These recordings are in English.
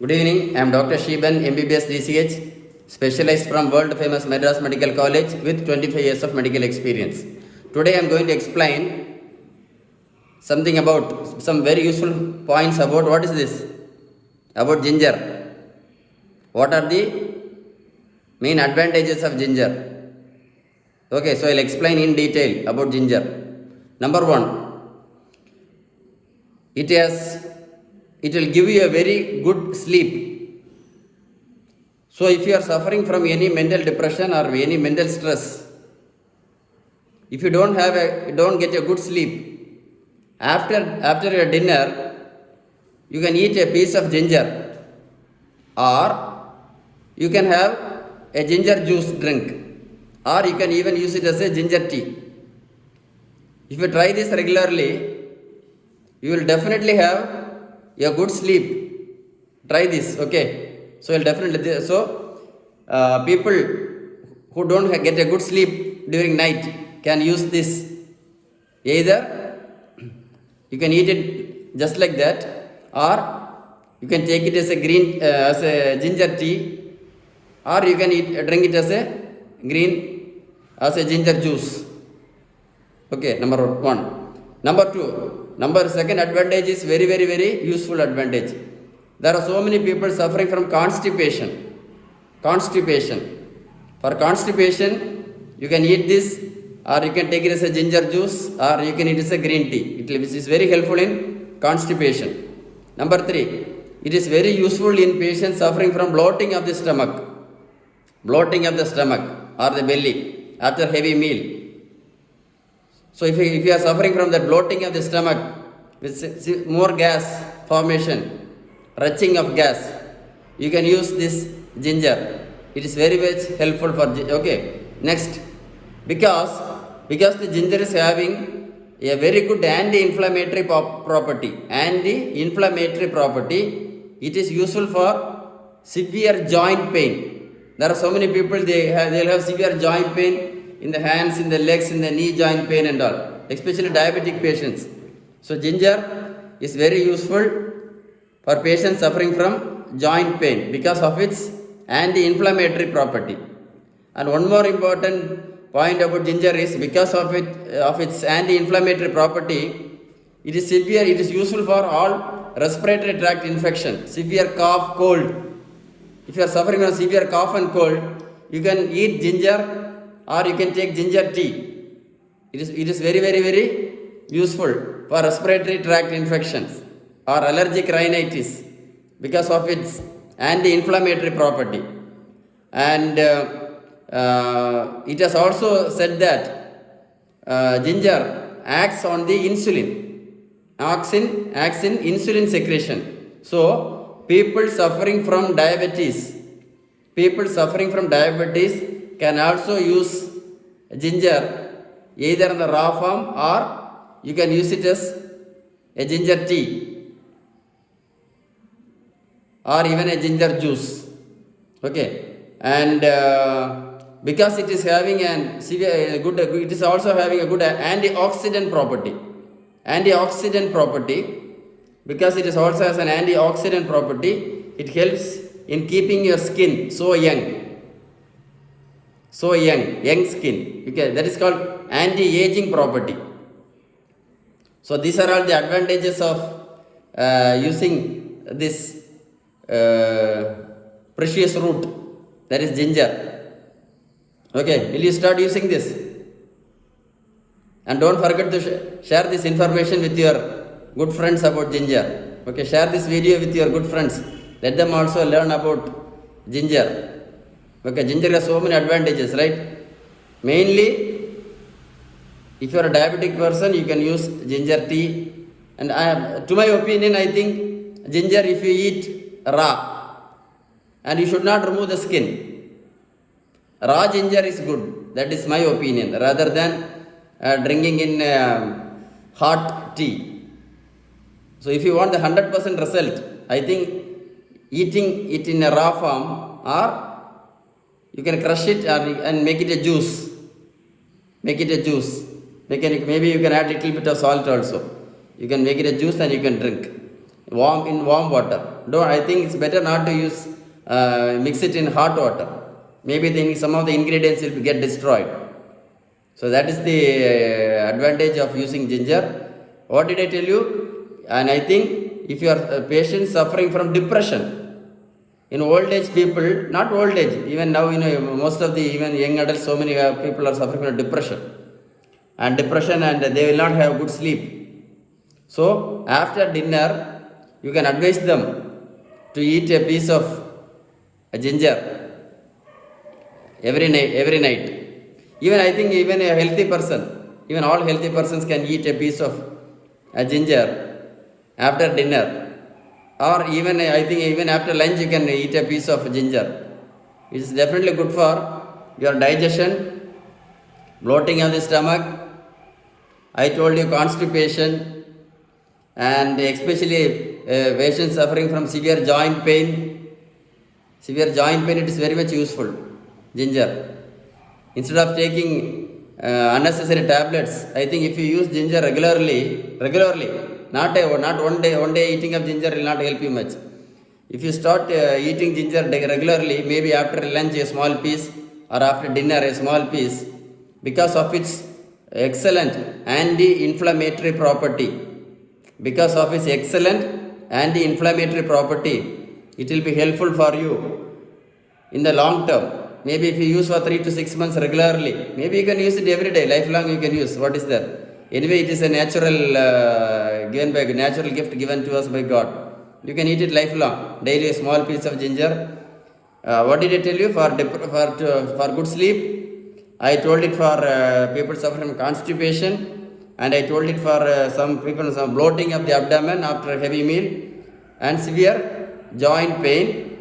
Good evening. I am Dr. Shiban, MBBS DCH, specialized from world famous Madras Medical College with 25 years of medical experience. Today I am going to explain something about some very useful points about what is this? About ginger. What are the main advantages of ginger? Okay, so I'll explain in detail about ginger. Number one, it will give you a very good sleep. So if you are suffering from any mental depression or any mental stress, if you don't get a good sleep, after your dinner, you can eat a piece of ginger, or you can have a ginger juice drink, or you can even use it as a ginger tea. If you try this regularly, you will definitely have a good sleep. Try this, okay? So you'll definitely people who don't get a good sleep during night can use this. Either you can eat it just like that, or you can take it as a ginger tea, or you can drink it as a ginger juice. Okay, number one. Number two, second advantage is very, very, very useful advantage. There are so many people suffering from constipation. For constipation, you can eat this, or you can take it as a ginger juice, or you can eat it as a green tea. Which is very helpful in constipation. Number three, it is very useful in patients suffering from bloating of the stomach or the belly after heavy meal. So if you are suffering from the bloating of the stomach with more gas formation, retching of gas, you can use this ginger. It is very much helpful for okay. Next, because the ginger is having a very good anti-inflammatory property. It is useful for severe joint pain. There are so many people they'll have severe joint pain in the hands, in the legs, in the knee joint pain and all, especially diabetic patients. So ginger is very useful for patients suffering from joint pain because of its anti-inflammatory property. And one more important point about ginger is because of its anti-inflammatory property, it is useful for all respiratory tract infection, severe cough, cold. If you are suffering from severe cough and cold, you can eat ginger, or you can take ginger tea. It is very, very, very useful for respiratory tract infections or allergic rhinitis because of its anti-inflammatory property. And it has also said that ginger acts on the insulin, acts in insulin secretion. So people suffering from diabetes can also use ginger either in the raw form, or you can use it as a ginger tea or even a ginger juice. Okay, and because it is having it is also having a good antioxidant property. Because it is also has an antioxidant property, it helps in keeping your skin so young skin. Okay, that is called anti-aging property. So these are all the advantages of using this precious root, that is ginger. Okay, will you start using this? And don't forget to share this information with your good friends about ginger. Okay, share this video with your good friends. Let them also learn about ginger. Okay, ginger has so many advantages, right? Mainly, if you are a diabetic person, you can use ginger tea. And to my opinion, I think ginger, if you eat raw, and you should not remove the skin. Raw ginger is good. That is my opinion, rather than drinking in hot tea. So if you want the 100% result, I think eating it in a raw form, or you can crush it and make it a juice. Maybe you can add a little bit of salt also. You can make it a juice and you can drink. warm water. I think it's better not to use mix it in hot water. Maybe some of the ingredients will get destroyed. So that is the advantage of using ginger. What did I tell you? And I think if you are a patient suffering from depression, in old age people, not old age, even now, most of the even young adults, so many people are suffering from depression, and they will not have good sleep. So after dinner, you can advise them to eat a piece of ginger every night. Even I think even a healthy person, even all healthy persons can eat a piece of ginger after dinner. Or even I think even after lunch you can eat a piece of ginger. It is definitely good for your digestion, bloating of the stomach. I told you constipation, and especially patients suffering from severe joint pain. Severe joint pain, it is very much useful, ginger. Instead of taking unnecessary tablets, I think if you use ginger regularly, not one day eating of ginger will not help you much. If you start eating ginger regularly, maybe after lunch a small piece or after dinner a small piece, because of its excellent anti-inflammatory property, it will be helpful for you in the long term. Maybe if you use for 3 to 6 months regularly, maybe you can use it every day, lifelong you can use. What is that? Anyway, it is a natural natural gift given to us by God. You can eat it lifelong. Daily a small piece of ginger. What did I tell you? For good sleep, I told it for people suffering from constipation, and I told it for some people some bloating of the abdomen after a heavy meal, and severe joint pain,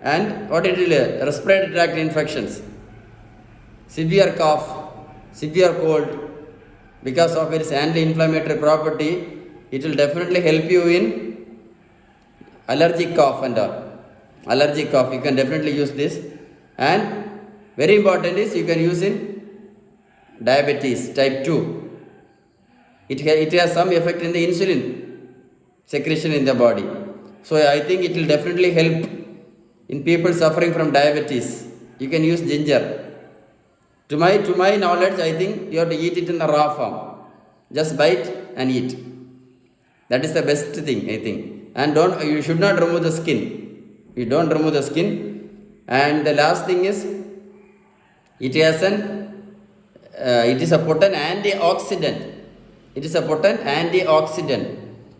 and what did I tell you? Respiratory tract infections, severe cough, severe cold. Because of its anti-inflammatory property, it will definitely help you in allergic cough and all. Allergic cough, you can definitely use this. And very important is you can use in diabetes type 2. It has some effect in the insulin secretion in the body. So I think it will definitely help in people suffering from diabetes. You can use ginger. To my knowledge, I think you have to eat it in the raw form. Just bite and eat. That is the best thing, I think. And you should not remove the skin. You don't remove the skin. And the last thing is, it is a potent antioxidant.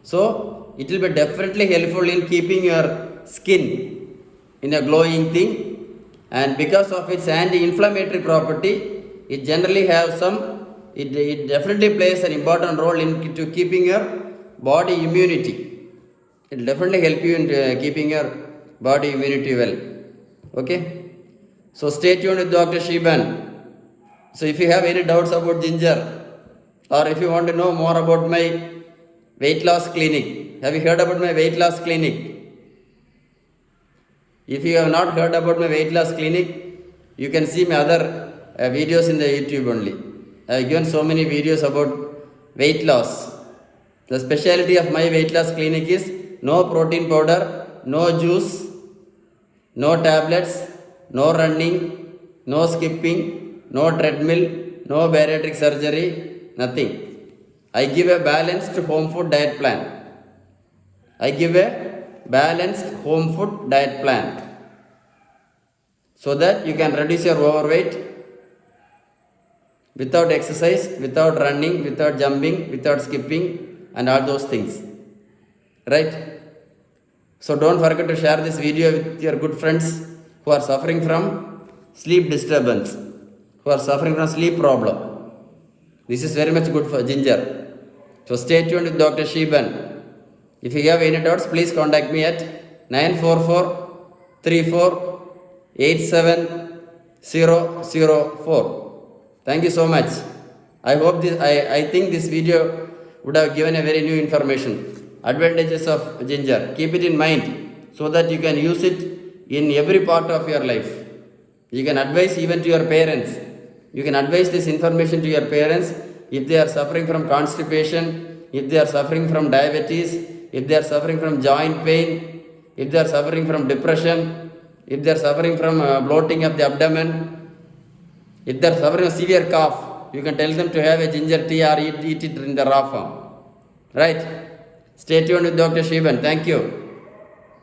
So it will be definitely helpful in keeping your skin in a glowing thing. And because of its anti-inflammatory property, it generally has it definitely plays an important role in keeping your body immunity. It will definitely help you in keeping your body immunity well. Okay? So stay tuned with Dr. Shiban. So if you have any doubts about ginger, or if you want to know more about my weight loss clinic, have you heard about my weight loss clinic? If you have not heard about my weight loss clinic, you can see my other videos in the YouTube only. I have given so many videos about weight loss. The specialty of my weight loss clinic is no protein powder, no juice, no tablets, no running, no skipping, no treadmill, no bariatric surgery, nothing. I give a balanced home food diet plan. So that you can reduce your overweight without exercise, without running, without jumping, without skipping, and all those things. Right? So don't forget to share this video with your good friends who are suffering from sleep disturbance, who are suffering from sleep problem. This is very much good for ginger. So stay tuned with Dr. Shiban. If you have any doubts, please contact me at 944-34-87004. Thank you so much. I think this video would have given a very new information. Advantages of ginger. Keep it in mind so that you can use it in every part of your life. You can advise even to your parents. You can advise this information to your parents if they are suffering from constipation, if they are suffering from diabetes, if they are suffering from joint pain, if they are suffering from depression, if they are suffering from bloating of the abdomen, if they are suffering from severe cough, you can tell them to have a ginger tea or eat it in the raw form. Right? Stay tuned with Dr. Shiban. Thank you.